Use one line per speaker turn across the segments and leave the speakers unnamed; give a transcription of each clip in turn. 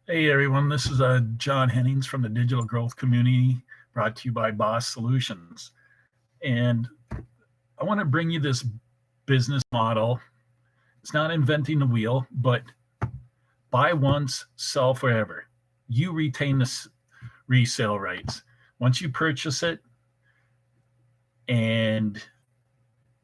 Hey everyone, this is John Hennings from the Digital Growth Community, brought to you by B.O.S.S Solutions. And I want to bring you this business model. It's not inventing the wheel, but buy once, sell forever. You retain the resale rights. Once you purchase it and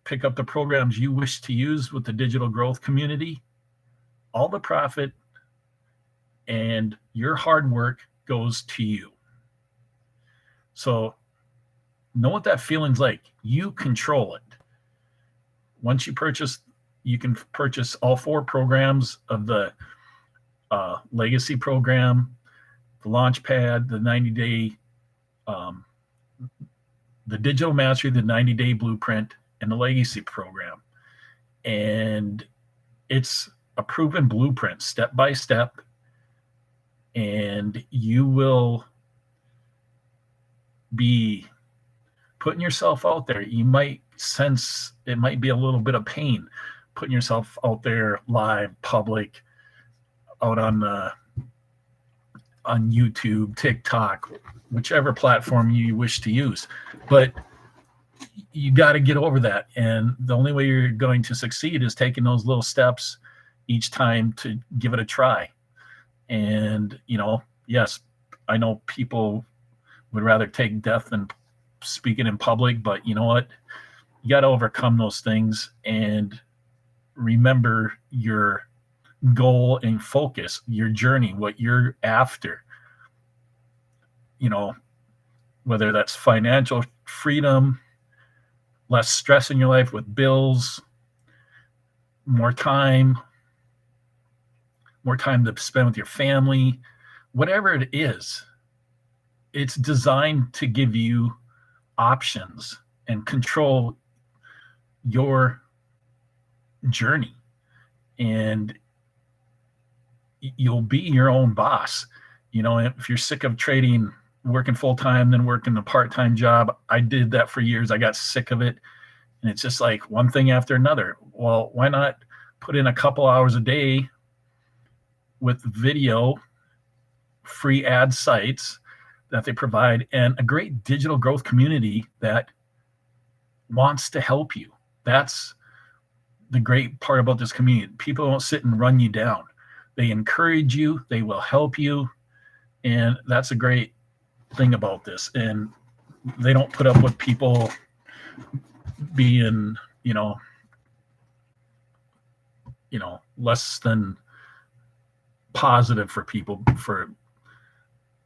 pick up the programs you wish to use with the Digital Growth Community, all the profit and your hard work goes to you. So know what that feeling's like. You control it. Once you purchase, you can purchase all four programs of the legacy program, the Launchpad, the 90-day, um, the digital mastery, the 90-day blueprint, and the legacy program. And it's a proven blueprint, step by step, and you will be putting yourself out there. You might sense it might be a little bit of pain putting yourself out there live, public, out on YouTube, TikTok, whichever platform you wish to use. But you got to get over that. And the only way you're going to succeed is taking those little steps each time to give it a try. And, yes, I know people would rather take death than speaking in public, but you know what? You got to overcome those things and remember your goal and focus, your journey, what you're after. Whether that's financial freedom, less stress in your life with bills, more time, more time to spend with your family, whatever it is, it's designed to give you options and control your journey. And you'll be your own boss. If you're sick of trading, working full time, then working a part time job, I did that for years. I got sick of it. And it's just like one thing after another. Well, why not put in a couple hours a day with video, free ad sites that they provide, and a great digital growth community that wants to help you? That's the great part about this community. People don't sit and run you down. They encourage you, they will help you. And that's a great thing about this. And they don't put up with people being, less than positive for people, for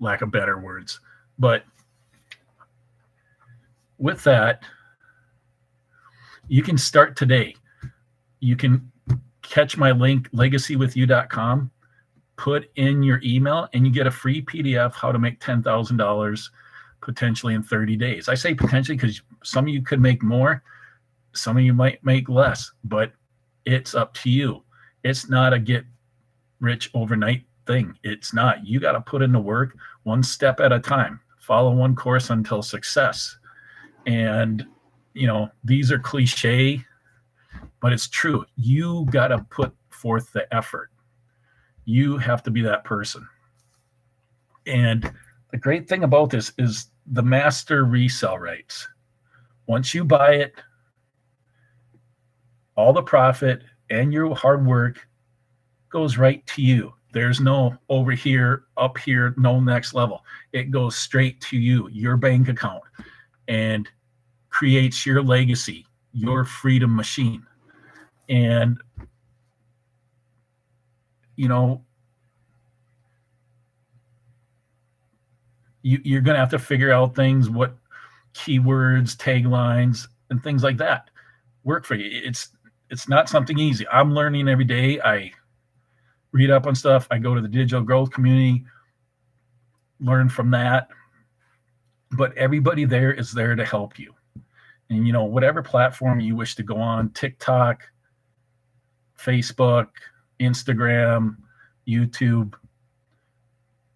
lack of better words. But with that, you can start today. You can catch my link, legacywithyou.com, put in your email, and you get a free PDF how to make $10,000 potentially in 30 days. I say potentially because some of you could make more, some of you might make less, but it's up to you. It's not a get rich overnight thing. It's not. You got to put in the work one step at a time. Follow one course until success. And, these are cliche, but it's true. You got to put forth the effort. You have to be that person. And the great thing about this is the master resale rights. Once you buy it, all the profit and your hard work goes right to you. There's no over here, up here, no next level. It goes straight to you, your bank account, and creates your legacy, your freedom machine. And, you're going to have to figure out things, what keywords, taglines, and things like that work for you. It's not something easy. I'm learning every day. I read up on stuff. I go to the digital growth community, learn from that. But everybody there is there to help you. And, whatever platform you wish to go on, TikTok, Facebook, Instagram, YouTube,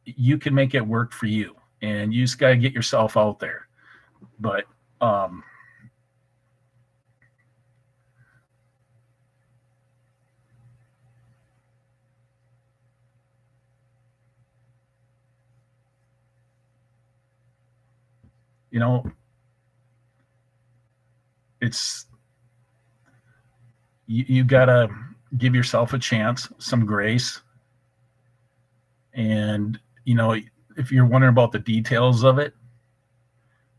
you can make it work for you. And you just got to get yourself out there. But you know, it's you gotta give yourself a chance, some grace, and if you're wondering about the details of it,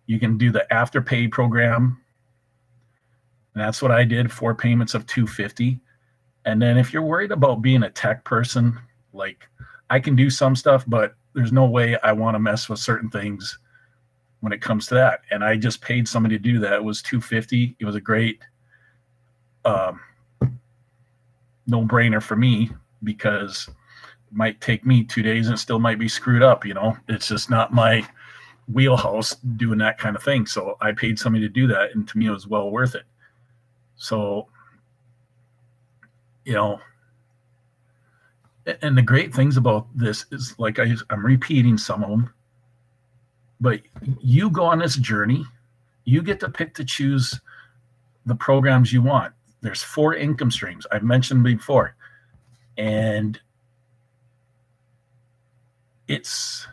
you can do the afterpay program. And that's what I did, 4 payments of 250. And then if you're worried about being a tech person, like I can do some stuff, but there's no way I want to mess with certain things when it comes to that. And I just paid somebody to do that. It was 250. It was a great no brainer for me because it might take me 2 days and it still might be screwed up. It's just not my wheelhouse doing that kind of thing. So I paid somebody to do that. And to me, it was well worth it. So, and the great things about this is like I'm repeating some of them, but you go on this journey, you get to pick to choose the programs you want. There's 4 income streams I've mentioned before, and it's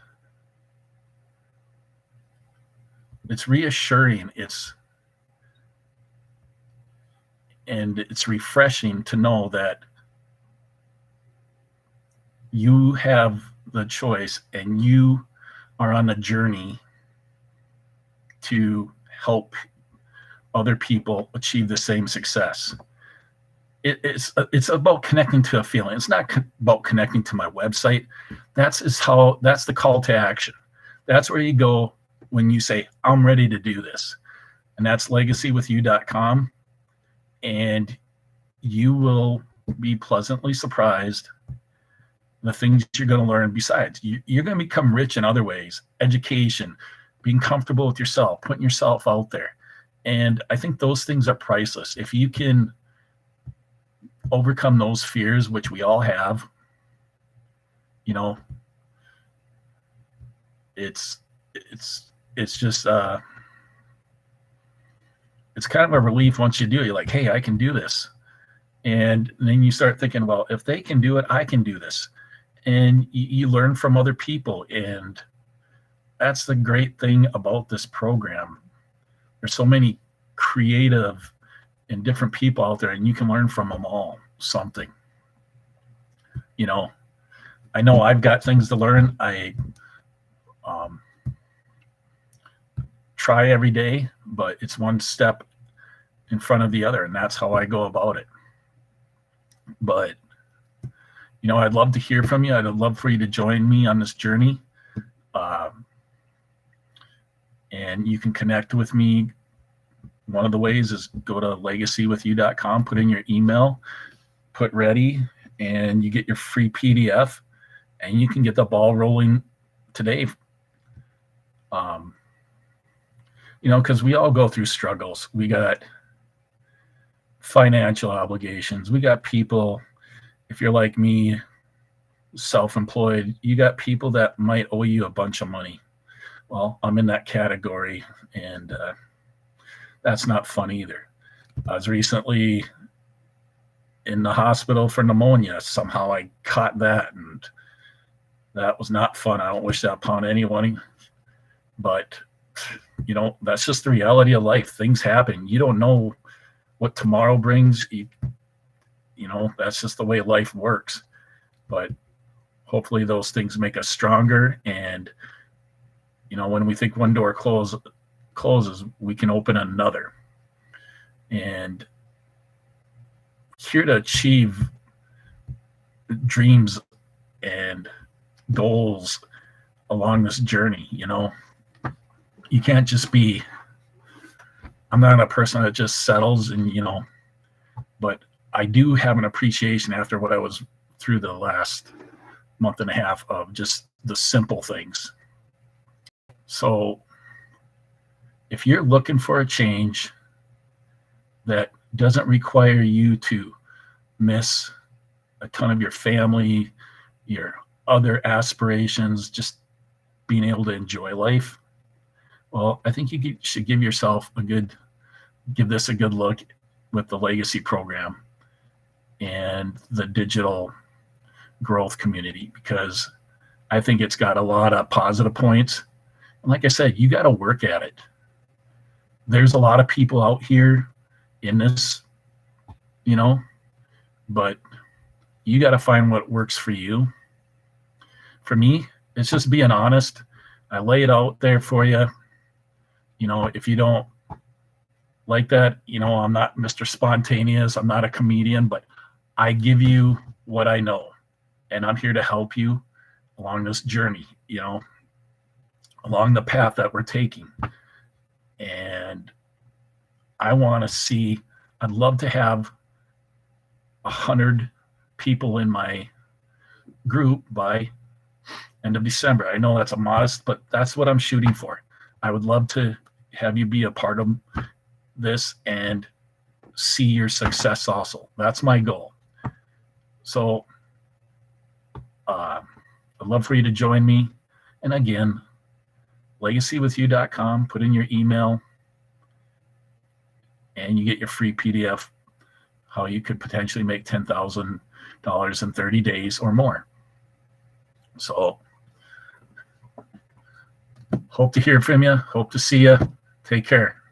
reassuring. It's refreshing to know that you have the choice and you are on a journey to help other people achieve the same success. It's about connecting to a feeling. It's not about connecting to my website. That's the call to action. That's where you go when you say, I'm ready to do this. And that's legacywithyou.com. And you will be pleasantly surprised the things you're going to learn. Besides, you're going to become rich in other ways: education, being comfortable with yourself, putting yourself out there. And I think those things are priceless. If you can overcome those fears, which we all have, it's just it's kind of a relief once you do it. You're like, hey, I can do this. And then you start thinking, well, if they can do it, I can do this. And you learn from other people. And that's the great thing about this program. There's so many creative and different people out there, and you can learn from them all something. I know I've got things to learn. I try every day, but it's one step in front of the other, and that's how I go about it. But I'd love to hear from you. I'd love for you to join me on this journey, and you can connect with me. One of the ways is go to legacywithyou.com, put in your email, put ready, and you get your free PDF, and you can get the ball rolling today. Because we all go through struggles. We got financial obligations. We got people, if you're like me, self-employed, you got people that might owe you a bunch of money. Well, I'm in that category, and that's not fun either. I was recently in the hospital for pneumonia. Somehow I caught that, and that was not fun. I don't wish that upon anyone, but that's just the reality of life. Things happen. You don't know what tomorrow brings. That's just the way life works. But hopefully those things make us stronger. And, when we think one door closes, we can open another. And here to achieve dreams and goals along this journey, you can't just be, I'm not a person that just settles and, but I do have an appreciation after what I was through the last month and a half of just the simple things. So if you're looking for a change that doesn't require you to miss a ton of your family, your other aspirations, just being able to enjoy life, well, I think you should give this a good look with the Legacy program and the digital growth community, because I think it's got a lot of positive points. And like I said, you got to work at it. there's a lot of people out here in this, you know, but you got to find what works for you. For me, it's just being honest. I lay it out there for you. You know, if you don't like that, you know, I'm not Mr. Spontaneous. I'm not a comedian, but I give you what I know. And I'm here to help you along this journey, you know, along the path that we're taking. And I want to see, I'd love to have 100 people in my group by end of December. I know that's a modest, but that's what I'm shooting for. I would love to have you be a part of this and see your success also. That's my goal. So I'd love for you to join me. And again, legacywithyou.com, put in your email, and you get your free PDF, how you could potentially make $10,000 in 30 days or more. So hope to hear from you. Hope to see you. Take care.